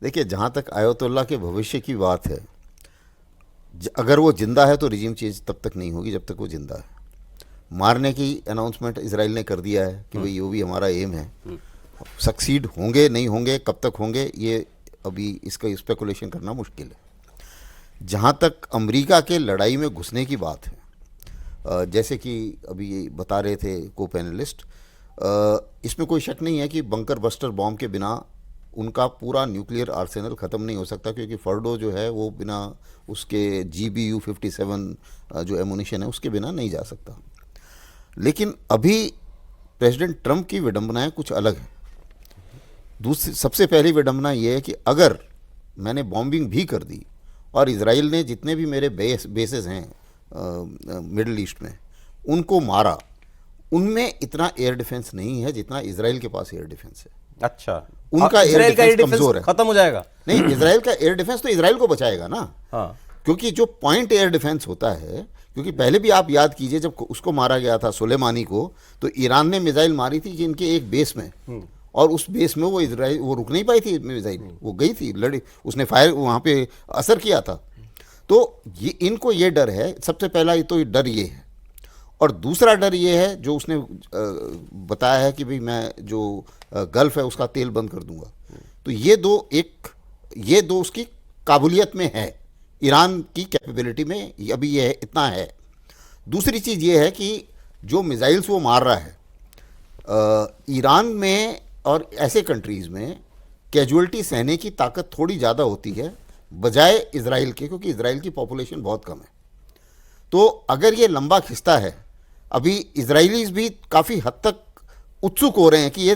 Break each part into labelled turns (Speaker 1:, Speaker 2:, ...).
Speaker 1: देखिए, जहाँ तक आयतुल्ला के भविष्य की बात है, अगर वो जिंदा है तो रिजीम चेंज तब तक नहीं होगी जब तक वो जिंदा है। मारने की अनाउंसमेंट इसराइल ने कर दिया है कि भाई वो भी हमारा एम है। सक्सीड होंगे नहीं होंगे, कब तक होंगे, ये अभी इसका स्पेकुलेशन करना मुश्किल है। जहाँ तक अमेरिका के लड़ाई में घुसने की बात है, जैसे कि अभी बता रहे थे को पैनलिस्ट, इसमें कोई शक नहीं है कि बंकर बस्टर बॉम्ब के बिना उनका पूरा न्यूक्लियर आर्सेनल ख़त्म नहीं हो सकता, क्योंकि फर्डो जो है वो बिना उसके GBU-57 जो एमुनिशन है उसके बिना नहीं जा सकता। लेकिन अभी प्रेसिडेंट ट्रंप की विडंबनाएं कुछ अलग हैं। दूसरी सबसे पहली विडंबना ये है कि अगर मैंने बॉम्बिंग भी कर दी और इजराइल ने जितने भी मेरे बेसेस हैं मिडिल ईस्ट में उनको मारा, उनमें इतना एयर डिफेंस नहीं है जितना इजराइल के पास एयर डिफेंस है।
Speaker 2: अच्छा,
Speaker 1: उनका एयर डिफेंस कमजोर है।
Speaker 2: खत्म हो जाएगा?
Speaker 1: नहीं, इजराइल का एयर डिफेंस तो इजराइल को बचाएगा ना।
Speaker 2: हाँ,
Speaker 1: क्योंकि जो पॉइंट एयर डिफेंस होता है, क्योंकि पहले भी आप याद कीजिए जब उसको मारा गया था सुलेमानी को, तो ईरान ने मिसाइल मारी थी जिनके एक बेस में, और उस बेस में वो इजराइल वो रुक नहीं पाई थी मिसाइल, वो गई थी, लड़ी, उसने फायर वहाँ पे असर किया था। तो ये इनको ये डर है, सबसे पहला ये तो डर ये है। और दूसरा डर ये है जो उसने बताया है कि भाई मैं जो गल्फ है उसका तेल बंद कर दूंगा। तो ये दो उसकी काबुलियत में है, ईरान की कैपेबिलिटी में अभी ये है, इतना है। दूसरी चीज़ ये है कि जो मिसाइल्स वो मार रहा है ईरान में और ऐसे कंट्रीज़ में कैजुअल्टी सहने की ताकत थोड़ी ज़्यादा होती है बजाय इजराइल के, क्योंकि इजराइल की पॉपुलेशन बहुत कम है। तो अगर ये लंबा खिंचता है, अभी इजरायलीज भी काफ़ी हद तक उत्सुक हो रहे हैं कि ये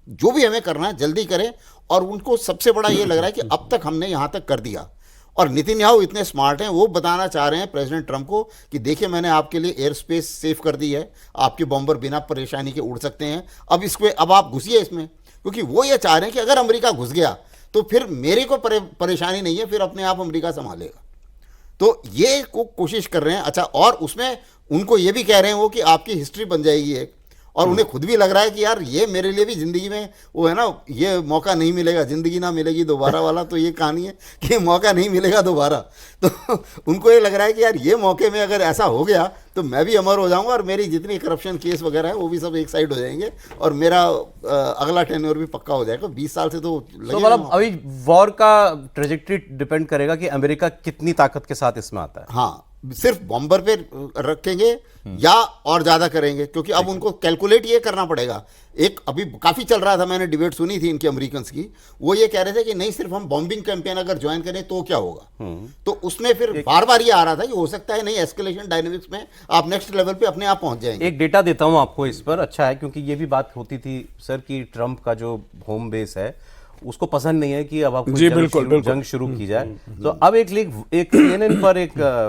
Speaker 1: जो भी हमें करना है जल्दी करें, और उनको सबसे बड़ा ये लग रहा है कि अब तक हमने यहाँ तक कर दिया। और नेतन्याहू इतने स्मार्ट हैं, वो बताना चाह रहे हैं प्रेसिडेंट ट्रंप को कि देखिए मैंने आपके लिए एयर स्पेस सेफ कर दी है, आपके बॉम्बर बिना परेशानी के उड़ सकते हैं, अब आप घुसिए इसमें। क्योंकि वो ये चाह रहे हैं कि अगर अमेरिका घुस गया तो फिर मेरे को परेशानी नहीं है, फिर अपने आप अमेरिका संभालेगा। तो ये कोशिश कर रहे हैं। अच्छा, और उसमें उनको ये भी कह रहे हैं वो कि आपकी हिस्ट्री बन जाएगी एक, और उन्हें खुद भी लग रहा है कि यार ये मेरे लिए भी ज़िंदगी में वो है ना, ये मौका नहीं मिलेगा, ज़िंदगी ना मिलेगी दोबारा वाला, तो ये कहानी है कि मौका नहीं मिलेगा दोबारा। तो उनको ये लग रहा है कि यार ये मौके में अगर ऐसा हो गया तो मैं भी अमर हो जाऊंगा, और मेरी जितनी करप्शन केस वगैरह है वो भी सब एक साइड हो जाएंगे, और मेरा अगला टेन्योर भी पक्का हो जाएगा। 20 साल से तो लगेगा।
Speaker 2: मतलब अभी वॉर का ट्रेजेक्टरी डिपेंड करेगा कि अमेरिका कितनी ताकत के साथ इसमें आता है।
Speaker 1: हाँ, सिर्फ बॉम्बर पे रखेंगे या और ज्यादा करेंगे, क्योंकि अब उनको कैलकुलेट ये करना पड़ेगा। एक अभी काफी चल रहा था, मैंने डिबेट सुनी थी इनके अमेरिकन की, वो ये कह रहे थे कि नहीं सिर्फ हम बॉम्बिंग कैंपेन अगर ज्वाइन करें तो क्या होगा। तो उसमें फिर बार बार ये आ रहा था कि हो सकता है नहीं, एस्केलेशन डायनेमिक्स में आप नेक्स्ट लेवल पे अपने आप पहुंच जाएंगे।
Speaker 2: एक डेटा देता हूं आपको इस पर, अच्छा है, क्योंकि ये भी बात होती थी सर कि ट्रंप का जो होम बेस है उसको पसंद नहीं है कि अब आप जंग शुरू की जाए। तो अब एक CNN पर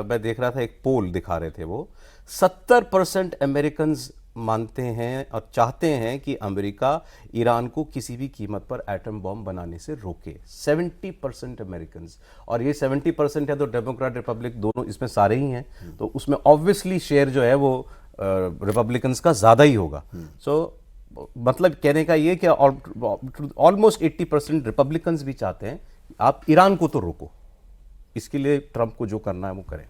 Speaker 2: मैं देख रहा था, एक पोल दिखा रहे थे, वो 70% अमेरिकन मानते हैं और चाहते हैं कि अमेरिका ईरान को किसी भी कीमत पर एटम बॉम्ब बनाने से रोके। 70% अमेरिकन, और ये 70% है तो डेमोक्रेट रिपब्लिक दोनों इसमें सारे ही हैं, तो उसमें ऑब्वियसली शेयर जो है वो रिपब्लिकन्स का ज्यादा ही होगा। सो मतलब कहने का ये कि ऑलमोस्ट 80% रिपब्लिकन्स भी चाहते हैं आप ईरान को तो रोको, इसके लिए ट्रंप को जो करना है वो करें।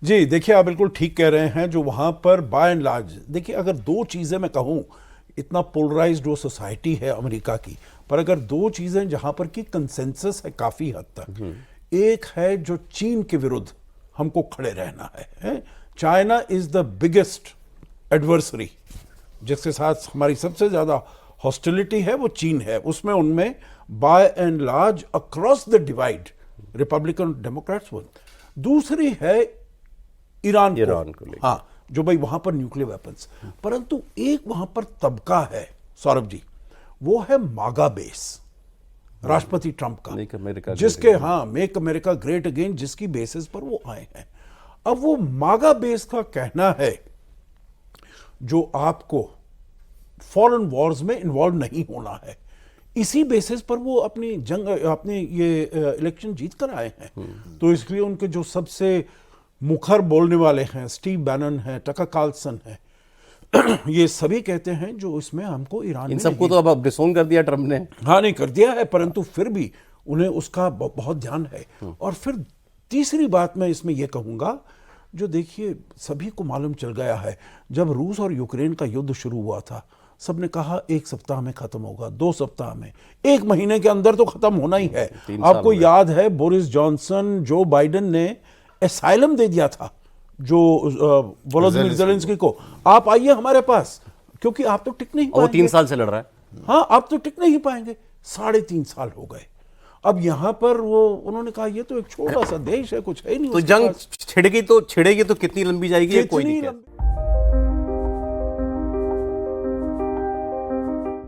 Speaker 3: जी देखिए, आप बिल्कुल ठीक कह रहे हैं। जो वहां पर बाय एंड लार्ज, देखिए अगर दो चीजें मैं कहूं, इतना पोलराइज्ड वो सोसाइटी है अमेरिका की, पर अगर दो चीजें जहां पर की कंसेंसस है काफी हद तक, एक है जो चीन के विरुद्ध हमको खड़े रहना है। China is the biggest adversary, जिसके साथ हमारी सबसे ज्यादा हॉस्टिलिटी है, वो चीन है। उसमें उनमें by and large across the divide Republican Democrats one. दूसरी है ईरान को लेकर, हाँ, जो भाई वहां पर न्यूक्लियर वेपन्स। परंतु एक वहां पर तबका है सौरभ जी, वो है मागा बेस, राष्ट्रपति ट्रंप का, जिसके मेक अमेरिका ग्रेट अगेन, जिसकी बेसिस पर वो आए हैं। अब वो मागा बेस का कहना है जो आपको फॉरेन वॉर्स में इन्वॉल्व नहीं होना है, इसी बेसिस पर वो अपने ये इलेक्शन जीत कर आए हैं। तो इसलिए उनके जो सबसे मुखर बोलने वाले हैं, स्टीव बैनन है, टकर कार्लसन है, ये सभी कहते हैं जो इसमें हमको ईरान,
Speaker 2: इन सबको तो अब डिसोन कर दिया ट्रंप ने।
Speaker 3: हाँ, नहीं कर दिया है, परंतु फिर भी उन्हें उसका बहुत ध्यान है। और फिर तीसरी बात मैं इसमें यह कहूँगा, जो देखिए सभी को मालूम चल गया है, जब रूस और यूक्रेन का युद्ध शुरू हुआ था, सबने कहा 1 सप्ताह में खत्म होगा, 2 सप्ताह में, 1 महीने के अंदर तो खत्म होना ही है। आपको याद है बोरिस जॉनसन, जो बाइडेन ने एसाइलम दे दिया था जो वोलोदिमीर ज़ेलेंस्की को, आप आइए हमारे पास, क्योंकि आप तो टिक नहीं
Speaker 2: और वो
Speaker 3: पाएंगे।
Speaker 2: 3 साल से लड़ रहा है।
Speaker 3: हाँ, आप तो टिक नहीं पाएंगे। 3.5 साल हो गए। अब यहां पर वो उन्होंने कहा ये तो एक छोटा सा देश है, कुछ है ही नहीं
Speaker 2: तो
Speaker 3: उसके
Speaker 2: जंग
Speaker 3: पास।
Speaker 2: छिड़ेगी तो कितनी लंबी जाएगी, ये कोई नहीं
Speaker 3: कितनी
Speaker 2: कहता।
Speaker 3: लंबी